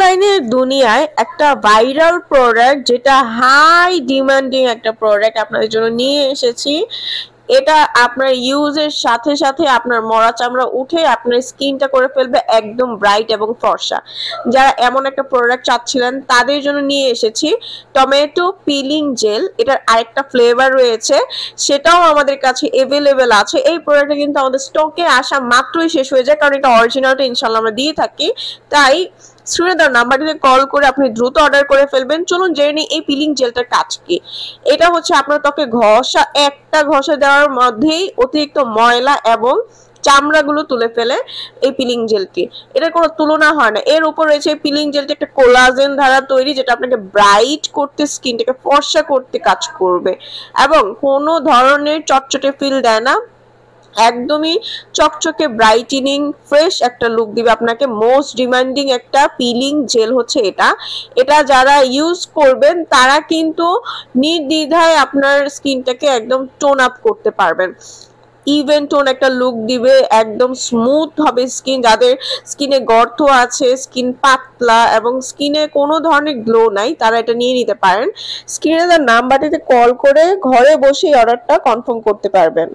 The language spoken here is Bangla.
অনলাইনের দুনিয়ায় একটা ভাইরাল প্রোডাক্ট, যেটা হাই ডিমান্ডিং একটা প্রোডাক্ট আপনাদের জন্য নিয়ে এসেছি। এটা আপনার ইউজের সাথে সাথে আপনার মরা চামড়া উঠে আপনার স্কিনটা করে ফেলবে একদম ব্রাইট এবং ফর্সা। যারা এমন একটা প্রোডাক্ট চাচ্ছিলেন তাদের জন্য নিয়ে এসেছি টমেটো পিলিং জেল। এটার আরেকটা ফ্লেভার রয়েছে, সেটাও আমাদের কাছে অ্যাভেলেবেল আছে। এই প্রোডাক্টটা কিন্তু আমাদের স্টকে আসা মাত্রই শেষ হয়ে যায়, কারণ এটা অরিজিনালটা ইনশাল্লাহ আমরা দিয়ে থাকি। তাই স্ক্রিনে দেওয়া নাম্বারটিতে কল করে আপনি দ্রুত অর্ডার করে ফেলবেন। চলুন জেনে নিই এই পিলিং জেলটার কাজ কি। এটা হচ্ছে আপনার ত্বকে একটা ঘষা দেওয়ার মধ্যেই অতিরিক্ত ময়লা এবং চামড়াগুলো তুলে ফেলে এই পিলিং জেলটি। এটার কোনো তুলনা হয় না। এর উপর রয়েছে এই পিলিং জেলটি একটা কোলাজেন দ্বারা তৈরি, যেটা আপনাকে ব্রাইট করতে, স্কিনটাকে ফর্সা করতে কাজ করবে এবং কোনো ধরনের চটচটে ফিল দেয় না। একদমই চকচকে ব্রাইটেনিং ফ্রেশ একটা লুক দিবে আপনাকে। মোস্ট ডিমান্ডিং একটা পিলিং জেল হচ্ছে এটা। এটা যারা ইউজ করবেন তারা কিন্তু নির্দ্বিধায় আপনার স্কিনটাকে একদম টোন আপ করতে পারবেন। ইভেন টোন একটা লুক দিবে, একদম স্মুথ হবে স্কিন। যাদের স্কিনে গর্ত আছে, স্কিন পাতলা এবং স্কিনে কোনো ধরনের গ্লো নাই, তারা এটা নিয়ে নিতে পারেন। স্ক্রিনে তার নাম্বারটিতে কল করে ঘরে বসে অর্ডারটা কনফার্ম করতে পারবেন।